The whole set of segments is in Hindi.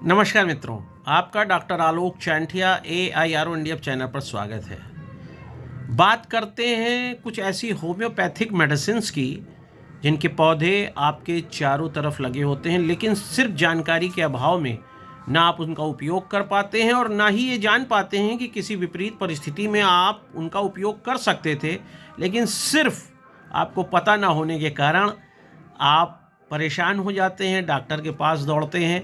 नमस्कार मित्रों, आपका डॉक्टर आलोक चांठिया AIRO इंडिया चैनल पर स्वागत है। बात करते हैं कुछ ऐसी होम्योपैथिक मेडिसिन्स की जिनके पौधे आपके चारों तरफ लगे होते हैं, लेकिन सिर्फ जानकारी के अभाव में ना आप उनका उपयोग कर पाते हैं और ना ही ये जान पाते हैं कि किसी विपरीत परिस्थिति में आप उनका उपयोग कर सकते थे, लेकिन सिर्फ आपको पता ना होने के कारण आप परेशान हो जाते हैं, डॉक्टर के पास दौड़ते हैं।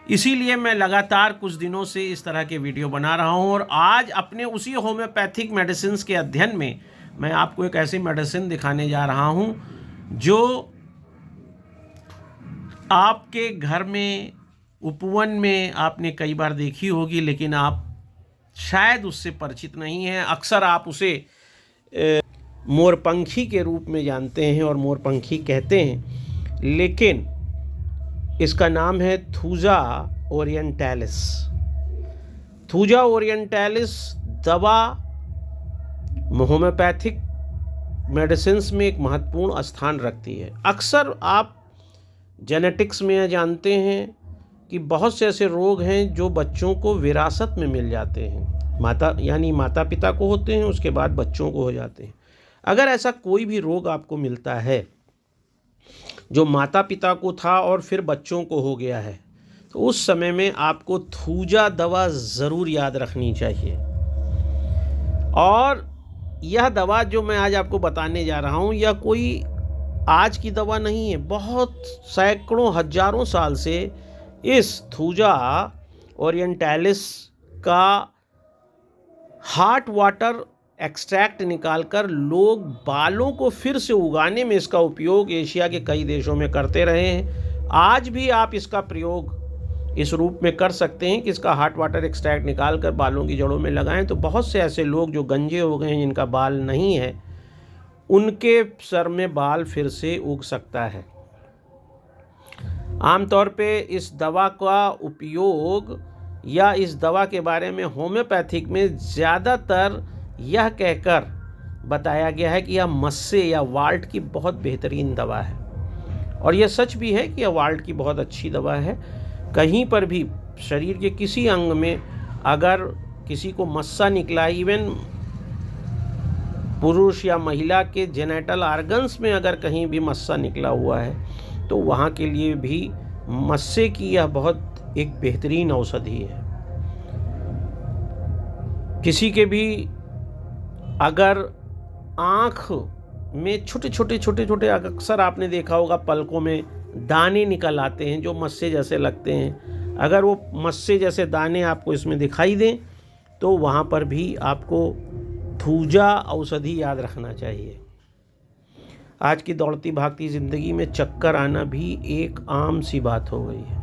इसीलिए मैं लगातार कुछ दिनों से इस तरह के वीडियो बना रहा हूं और आज अपने उसी होम्योपैथिक मेडिसिन्स के अध्ययन में मैं आपको एक ऐसी मेडिसिन दिखाने जा रहा हूं जो आपके घर में उपवन में आपने कई बार देखी होगी, लेकिन आप शायद उससे परिचित नहीं हैं। अक्सर आप उसे मोरपंखी के रूप में जानते हैं और मोरपंखी कहते हैं, लेकिन इसका नाम है थूजा ओरिएंटालिस। थूजा ओरिएंटालिस दवा होम्योपैथिक मेडिसिन्स में एक महत्वपूर्ण स्थान रखती है। अक्सर आप जेनेटिक्स में जानते हैं कि बहुत से ऐसे रोग हैं जो बच्चों को विरासत में मिल जाते हैं। माता पिता को होते हैं, उसके बाद बच्चों को हो जाते हैं। अगर ऐसा कोई भी रोग आपको मिलता है जो माता पिता को था और फिर बच्चों को हो गया है, तो उस समय में आपको थूजा दवा ज़रूर याद रखनी चाहिए। और यह दवा जो मैं आज आपको बताने जा रहा हूँ, यह कोई आज की दवा नहीं है। बहुत सैकड़ों हजारों साल से इस थूजा ओरिएंटालिस का हॉट वाटर एक्सट्रैक्ट निकालकर लोग बालों को फिर से उगाने में इसका उपयोग एशिया के कई देशों में करते रहे हैं। आज भी आप इसका प्रयोग इस रूप में कर सकते हैं कि इसका हॉट वाटर एक्सट्रैक्ट निकालकर बालों की जड़ों में लगाएं, तो बहुत से ऐसे लोग जो गंजे हो गए हैं, जिनका बाल नहीं है, उनके सर में बाल फिर से उग सकता है। आमतौर पे इस दवा का उपयोग या इस दवा के बारे में होम्योपैथिक में ज़्यादातर यह कहकर बताया गया है कि यह मस्से या वाल्ट की बहुत बेहतरीन दवा है। और यह सच भी है कि यह वाल्ट की बहुत अच्छी दवा है। कहीं पर भी शरीर के किसी अंग में अगर किसी को मस्सा निकला, इवन पुरुष या महिला के जेनेटल ऑर्गन्स में अगर कहीं भी मस्सा निकला हुआ है, तो वहाँ के लिए भी मस्से की यह बहुत एक बेहतरीन औषधि है। किसी के भी अगर आँख में छोटे छोटे अक्सर आपने देखा होगा पलकों में दाने निकल आते हैं जो मस्से जैसे लगते हैं, अगर वो मस्से जैसे दाने आपको इसमें दिखाई दें, तो वहाँ पर भी आपको थूजा औषधि याद रखना चाहिए। आज की दौड़ती भागती ज़िंदगी में चक्कर आना भी एक आम सी बात हो गई है।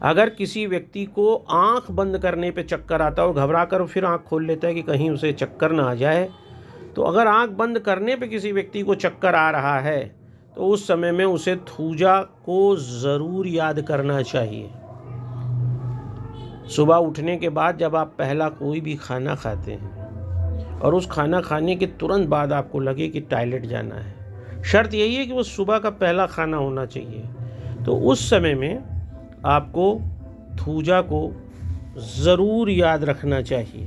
अगर किसी व्यक्ति को आंख बंद करने पे चक्कर आता है और घबरा कर फिर आंख खोल लेता है कि कहीं उसे चक्कर ना आ जाए, तो अगर आंख बंद करने पे किसी व्यक्ति को चक्कर आ रहा है, तो उस समय में उसे थूजा को ज़रूर याद करना चाहिए। सुबह उठने के बाद जब आप पहला कोई भी खाना खाते हैं और उस खाना खाने के तुरंत बाद आपको लगे कि टॉयलेट जाना है, शर्त यही है कि वो सुबह का पहला खाना होना चाहिए, तो उस समय में आपको थूजा को ज़रूर याद रखना चाहिए।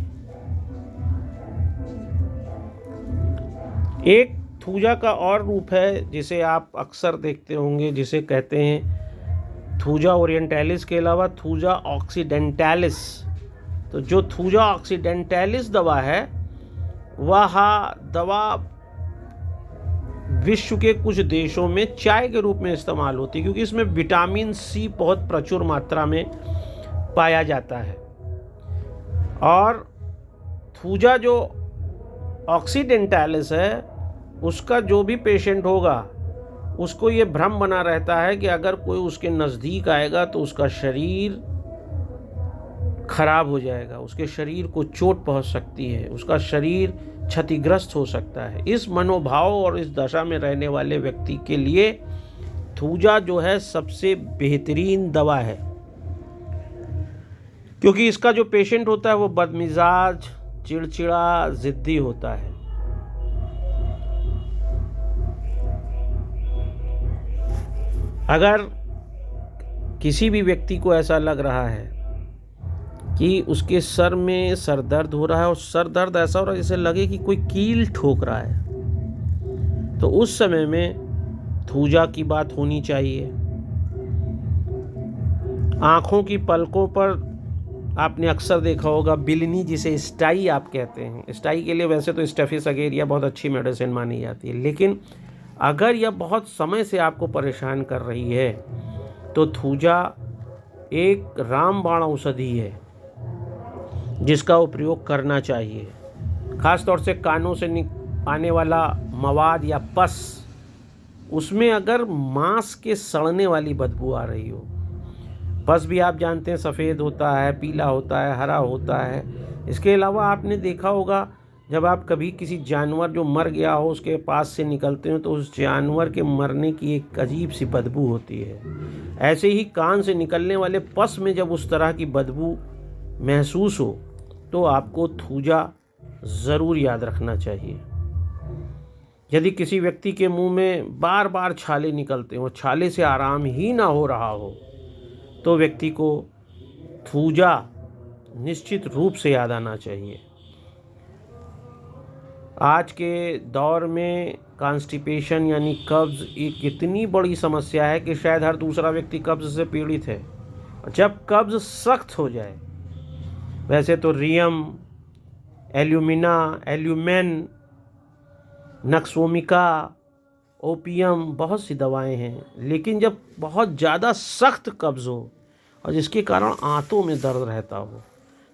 एक थूजा का और रूप है जिसे आप अक्सर देखते होंगे, जिसे कहते हैं थूजा ओरिएंटालिस के अलावा थूजा ऑक्सीडेंटालिस। तो जो थूजा ऑक्सीडेंटालिस दवा है, वह दवा विश्व के कुछ देशों में चाय के रूप में इस्तेमाल होती है, क्योंकि इसमें विटामिन सी बहुत प्रचुर मात्रा में पाया जाता है। और थूजा जो ऑक्सीडेंटालिस है, उसका जो भी पेशेंट होगा, उसको ये भ्रम बना रहता है कि अगर कोई उसके नज़दीक आएगा तो उसका शरीर खराब हो जाएगा, उसके शरीर को चोट पहुंच सकती है, उसका शरीर क्षतिग्रस्त हो सकता है। इस मनोभाव और इस दशा में रहने वाले व्यक्ति के लिए थूजा जो है सबसे बेहतरीन दवा है, क्योंकि इसका जो पेशेंट होता है वो बदमिजाज, चिड़चिड़ा, ज़िद्दी होता है। अगर किसी भी व्यक्ति को ऐसा लग रहा है कि उसके सर में सर दर्द हो रहा है और सर दर्द ऐसा हो रहा है जैसे लगे कि कोई कील ठोक रहा है, तो उस समय में थूजा की बात होनी चाहिए। आँखों की पलकों पर आपने अक्सर देखा होगा बिलनी, जिसे स्टाई आप कहते हैं। स्टाई के लिए वैसे तो स्टेफिस अगेरिया बहुत अच्छी मेडिसिन मानी जाती है, लेकिन अगर यह बहुत समय से आपको परेशान कर रही है तो थूजा एक रामबाण औषधि है जिसका उपयोग करना चाहिए। ख़ास तौर से कानों से आने वाला मवाद या पस, उसमें अगर मांस के सड़ने वाली बदबू आ रही हो। पस भी आप जानते हैं सफ़ेद होता है, पीला होता है, हरा होता है। इसके अलावा आपने देखा होगा जब आप कभी किसी जानवर जो मर गया हो उसके पास से निकलते हो तो उस जानवर के मरने की एक अजीब सी बदबू होती है। ऐसे ही कान से निकलने वाले पस में जब उस तरह की बदबू महसूस हो तो आपको थूजा ज़रूर याद रखना चाहिए। यदि किसी व्यक्ति के मुंह में बार बार छाले निकलते हो, छाले से आराम ही ना हो रहा हो, तो व्यक्ति को थूजा निश्चित रूप से याद आना चाहिए। आज के दौर में कॉन्स्टिपेशन यानी कब्ज़ एक इतनी बड़ी समस्या है कि शायद हर दूसरा व्यक्ति कब्ज़ से पीड़ित है। जब कब्ज़ सख्त हो जाए, वैसे तो रियम, एल्यूमिना, एल्यूमेन, नक्सोमिका, ओपियम, बहुत सी दवाएं हैं, लेकिन जब बहुत ज़्यादा सख्त कब्ज़ हो और जिसके कारण आंतों में दर्द रहता हो,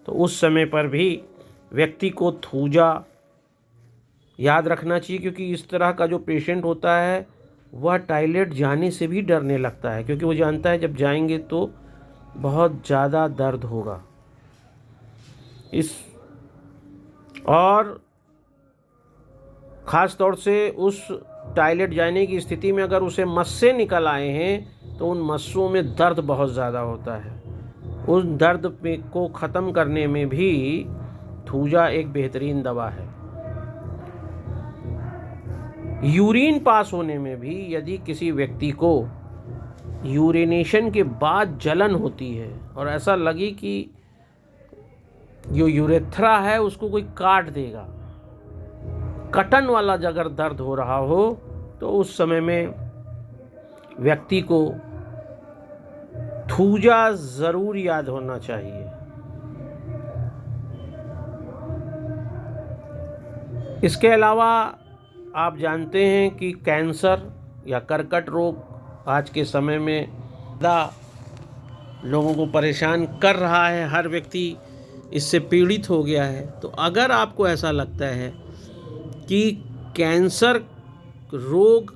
तो उस समय पर भी व्यक्ति को थूजा याद रखना चाहिए। क्योंकि इस तरह का जो पेशेंट होता है वह टॉयलेट जाने से भी डरने लगता है, क्योंकि वो जानता है जब जाएंगे तो बहुत ज़्यादा दर्द होगा। और ख़ास तौर से उस टॉयलेट जाने की स्थिति में अगर उसे मस्से निकल आए हैं तो उन मस्सों में दर्द बहुत ज़्यादा होता है। उस दर्द को ख़त्म करने में भी थूजा एक बेहतरीन दवा है। यूरिन पास होने में भी यदि किसी व्यक्ति को यूरिनेशन के बाद जलन होती है और ऐसा लगे कि जो यूरेथ्रा है उसको कोई काट देगा, कटन वाला अगर दर्द हो रहा हो, तो उस समय में व्यक्ति को थूजा ज़रूर याद होना चाहिए। इसके अलावा आप जानते हैं कि कैंसर या कर्कट रोग आज के समय में ज़्यादा लोगों को परेशान कर रहा है। हर व्यक्ति इससे पीड़ित हो गया है। तो अगर आपको ऐसा लगता है कि कैंसर रोग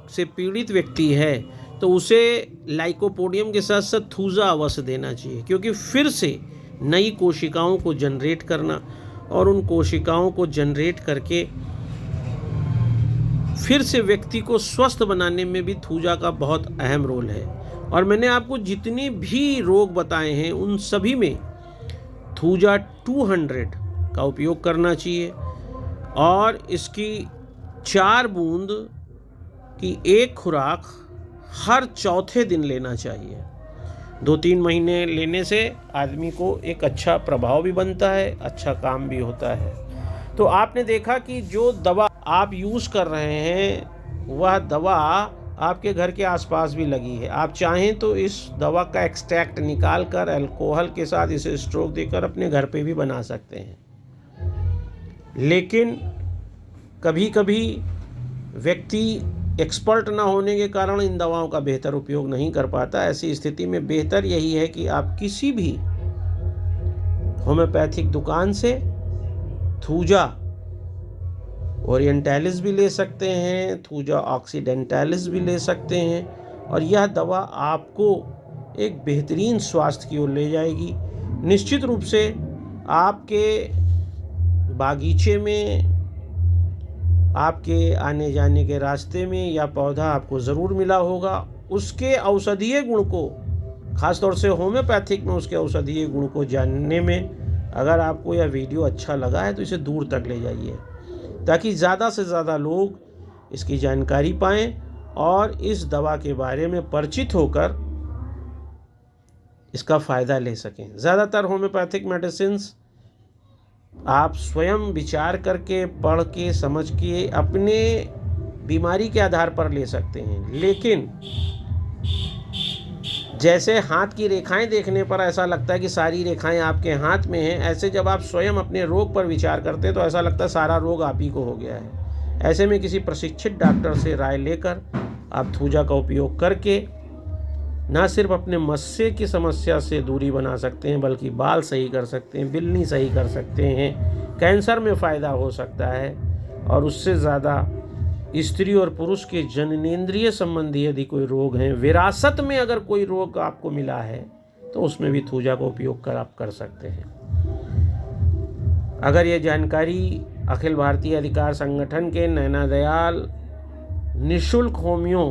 से पीड़ित व्यक्ति है तो उसे लाइकोपोडियम के साथ साथ थूजा अवश्य देना चाहिए, क्योंकि फिर से नई कोशिकाओं को जनरेट करना और उन कोशिकाओं को जनरेट करके फिर से व्यक्ति को स्वस्थ बनाने में भी थूजा का बहुत अहम रोल है। और मैंने आपको जितने भी रोग बताए हैं उन सभी में थूजा 200 का उपयोग करना चाहिए और इसकी 4 बूंद की एक खुराक हर चौथे दिन लेना चाहिए। 2-3 महीने लेने से आदमी को एक अच्छा प्रभाव भी बनता है, अच्छा काम भी होता है। तो आपने देखा कि जो दवा आप यूज़ कर रहे हैं वह दवा आपके घर के आसपास भी लगी है। आप चाहें तो इस दवा का एक्सट्रैक्ट निकाल कर अल्कोहल के साथ इसे स्ट्रोक देकर अपने घर पे भी बना सकते हैं। लेकिन कभी कभी व्यक्ति एक्सपर्ट ना होने के कारण इन दवाओं का बेहतर उपयोग नहीं कर पाता। ऐसी स्थिति में बेहतर यही है कि आप किसी भी होम्योपैथिक दुकान से थूजा ओरिएंटालिस भी ले सकते हैं, थूजा ऑक्सीडेंटालिस भी ले सकते हैं और यह दवा आपको एक बेहतरीन स्वास्थ्य की ओर ले जाएगी। निश्चित रूप से आपके बागीचे में, आपके आने जाने के रास्ते में यह पौधा आपको ज़रूर मिला होगा। उसके औषधीय गुण को, ख़ास तौर से होम्योपैथिक में उसके औषधीय गुण को जानने में अगर आपको यह वीडियो अच्छा लगा है तो इसे दूर तक ले जाइए ताकि ज़्यादा से ज़्यादा लोग इसकी जानकारी पाएँ और इस दवा के बारे में परिचित होकर इसका फ़ायदा ले सकें। ज़्यादातर होम्योपैथिक मेडिसिन्स आप स्वयं विचार करके, पढ़ के, समझ के अपने बीमारी के आधार पर ले सकते हैं, लेकिन जैसे हाथ की रेखाएं देखने पर ऐसा लगता है कि सारी रेखाएं आपके हाथ में हैं, ऐसे जब आप स्वयं अपने रोग पर विचार करते हैं तो ऐसा लगता है सारा रोग आप ही को हो गया है। ऐसे में किसी प्रशिक्षित डॉक्टर से राय लेकर आप थूजा का उपयोग करके ना सिर्फ अपने मस्से की समस्या से दूरी बना सकते हैं, बल्कि बाल सही कर सकते हैं, बिल्ली सही कर सकते हैं, कैंसर में फ़ायदा हो सकता है, और उससे ज़्यादा स्त्री और पुरुष के जननेंद्रिय संबंधी यदि कोई रोग हैं, विरासत में अगर कोई रोग आपको मिला है, तो उसमें भी थूजा का उपयोग कर आप कर सकते हैं। अगर ये जानकारी अखिल भारतीय अधिकार संगठन के नैना दयाल निःशुल्क होमियो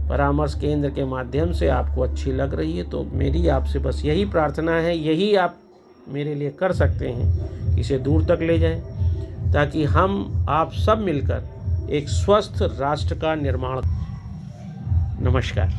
परामर्श केंद्र के माध्यम से आपको अच्छी लग रही है, तो मेरी आपसे बस यही प्रार्थना है, यही आप मेरे लिए कर सकते हैं कि इसे दूर तक ले जाएं, ताकि हम आप सब मिलकर एक स्वस्थ राष्ट्र का निर्माण। नमस्कार।